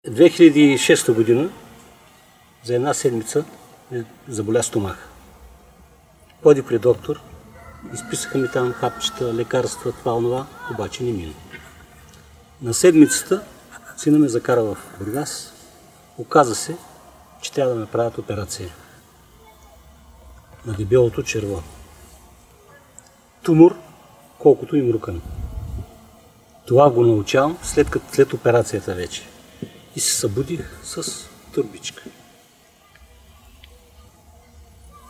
2006 година за една седмица заболя стомах. Ходи при доктор, изписаха ми там хапчета, лекарства, това, обаче не мина. На седмицата сина ме закара в Бургас. Оказа се, че трябва да ме правят операция на дебелото черво. Тумор, колкото и мрукан. Това го научавам след операцията вече. И се събудих с турбичка.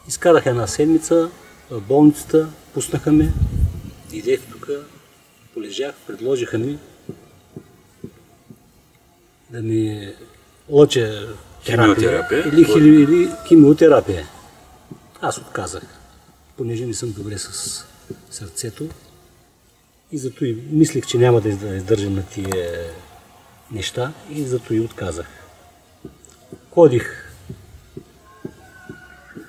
Изкарах една седмица в болницата, пуснаха ме, идех тук, полежах, предложиха ми да ми лъча терапия или химиотерапия. Аз отказах, понеже не съм добре с сърцето и зато и мислих, че няма да издържам на тия неща и зато и отказах. Ходих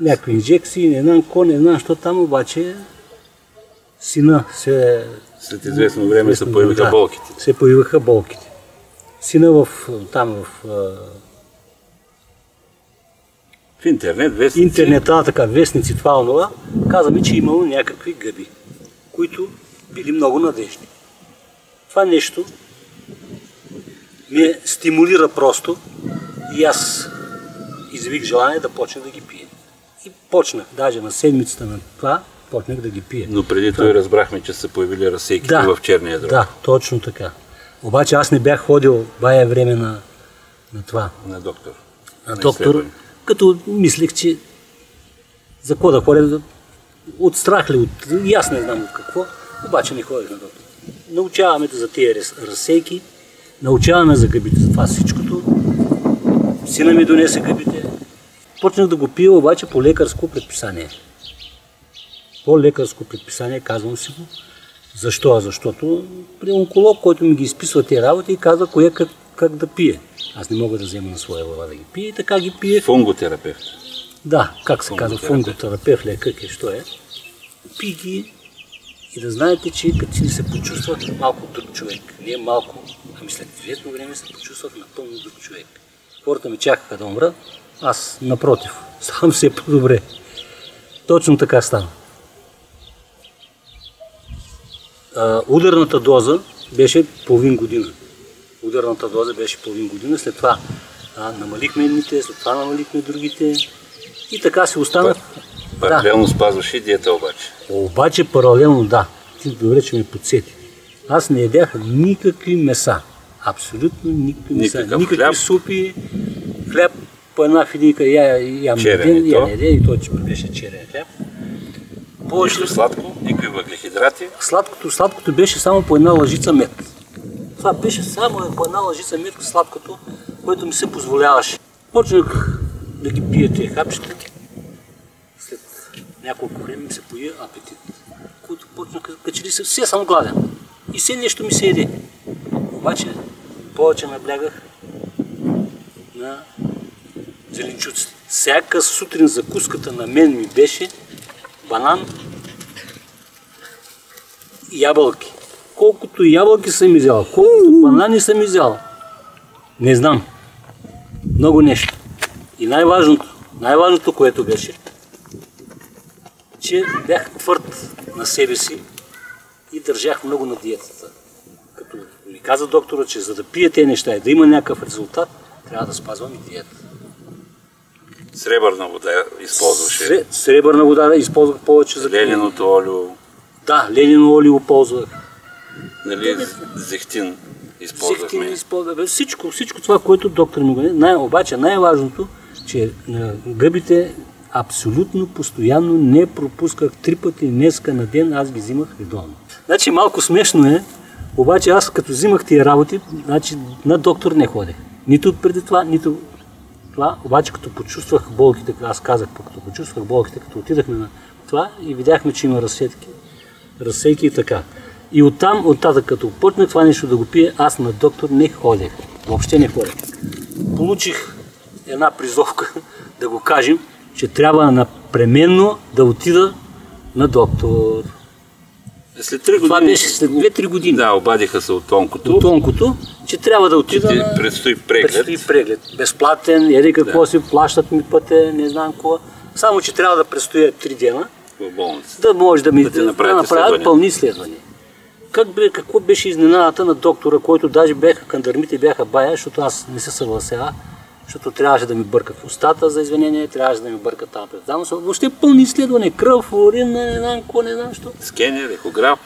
някакви инжекции, не знам кой, не знам, що там, обаче сина се... След известно време се появиха болките. Се появиха болките. Сина в интернет, вестници. Интернета, така, вестници, това, каза ми, че имало някакви гъби, които били много надежни. Това нещо ме стимулира просто и аз извих желание да почна да ги пия. И почнах, даже на седмицата на това, почнах да ги пия. Но преди това разбрахме, че са появили разсейките в черния дроб. Да, точно така. Обаче аз не бях ходил бая време на това. На доктор. На доктор, като мислех, че за какво да ходя, от страх ли, и аз не знам от какво, обаче не ходих на доктор. Научаваме за тия разсейки, научаваме за гъбите, за това всичкото. Сина ми донесе гъбите. Почнах да го пия, обаче по лекарско предписание. По лекарско предписание, казвам си го. Защо? Защото при онколог, който ми ги изписва тези работи и казва кое как да пие. Аз не мога да взема на своя глава да ги пие и така ги пие. Фунготерапевт. Да, как се казва, фунготерапевт ли е, как е, що е. Пи ги и да знаете, че като си се почувствах малко друг човек. Не малко, ами след известно време се почувствах напълно друг човек. Хората ми чакаха да умра, аз напротив, ставам се по-добре. Точно така стана. Ударната доза беше половин година. Ударната доза беше половин година, след това намалихме едните, след това намалихме другите и така се останах. Паралелно спазваш и диета обаче. Обаче паралелно, да. Ти добре, че ме подсети. Аз не ядях никакви меса. Абсолютно никакви меса. Никакви супи, хляб по една филийка ям ден, и той беше черен хляб. Нищо сладко, никакви въглехидрати. Сладкото беше само по една лъжица мед. Това беше само по една лъжица мед сладкото, което ми се позволяваше. Почнах да ги пия тези хапчета. След няколко време ми се появи апетит, който почнах качели се, все съм гладен. И все нещо ми се еде. Обаче повече наблягах на зеленчуци. Всяка сутрин закуската на мен ми беше банан и ябълки. Колкото ябълки съм изял, колкото банани съм изял, не знам. Много нещо. И най-важното, което беше, че бях твърд на себе си и държах много на диетата. Като ми каза доктора, че за да пия тези неща и да има някакъв резултат, трябва да спазвам и диета. Сребърна вода използваше. Сребърна вода използвах повече за... Лениното олио. Да, ленино олио ползвах. Нали, зехтин използвахме. Всичко това, което доктор ми говори. Обаче най-важното, че на гъбите абсолютно постоянно не пропусках 3 пъти днеска на ден, аз ги взимах редовно. Значи малко смешно е, обаче аз като взимах тия работи, значи на доктор не ходех. Нито преди това, нито това, обаче като почувствах болките, аз казах, като почувствах болките, като отидахме на това и видяхме, че има разсейки и така. И оттатък, като почнах това нещо да го пия, аз на доктор не ходех. Въобще не ходех. Получих една призовка, да го кажем, че трябва непременно да отида на доктор. След 3 години. Това беше след 2-3 години. Да, обадиха се от онкото. От онкото, че трябва да отида на... Предстои преглед. Предстои преглед. Безплатен, ели какво си, плащат ми пътя, не знам какво. Само, че трябва да престоя 3 дена. В болница. Да може да ми направят пълни изследвания. Какво беше изненадата на доктора, който даже кандармите бяха бая, защото аз не се съглася, защото трябваше да ми бъркат в устата за извинение, трябваше да ми бъркат там пред там. Въобще пълни изследвания, кръв, урин, не знам какво, не знам що. Скенер, ехограф,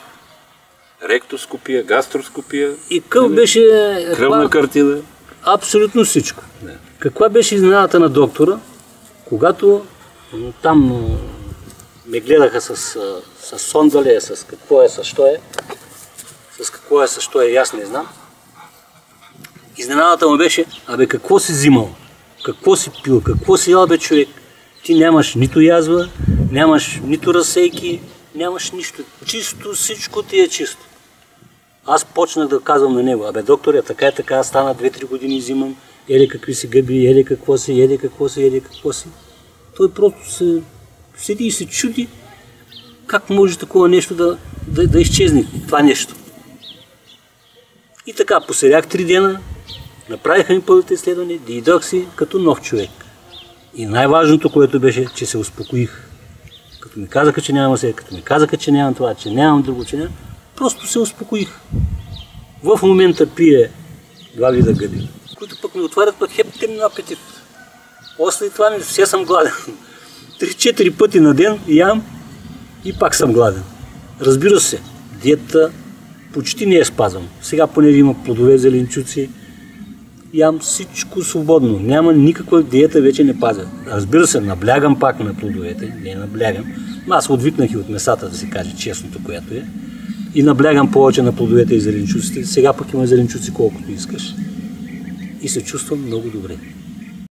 ректоскопия, гастроскопия. И къв беше... Кръвна картина. Абсолютно всичко. Да. Каква беше изненадата на доктора, когато там ме гледаха с сонда ли е, с какво е, с що е. С какво е, с що е, аз не знам. Изненадата му беше, какво си взимал, какво си пил, какво си ял, човек. Ти нямаш нито язва, нямаш нито разсейки, нямаш нищо. Чисто, всичко ти е чисто. Аз почнах да казвам на него, доктор, така, стана 2-3 години взимам, ели какви си гъби, ели какво си. Той просто се седи и се чуди, как може такова нещо да изчезне, това нещо. И така, поседях 3 дена, направиха ми пълните изследвания, дойдох си като нов човек. И най-важното, което беше, че се успокоих. Като ми казаха, че нямам се, като ми казаха, че нямам това, че нямам друго, че нямам, просто се успокоих. В момента пие 2 вида гъби, които пък ми отварят пък хептен апетит. После това все съм гладен. 3-4 пъти на ден ям и пак съм гладен. Разбира се, диета почти не я спазвам. Сега понеже има плодове, зеленчуци, ям всичко свободно. Няма никаква диета, вече не пазя. Разбира се, наблягам пак на плодовете, не наблягам. Аз отвикнах и от месата, да се каже честното, което е. И наблягам повече на плодовете и зеленчуците. Сега пък има зеленчуци колкото искаш. И се чувствам много добре.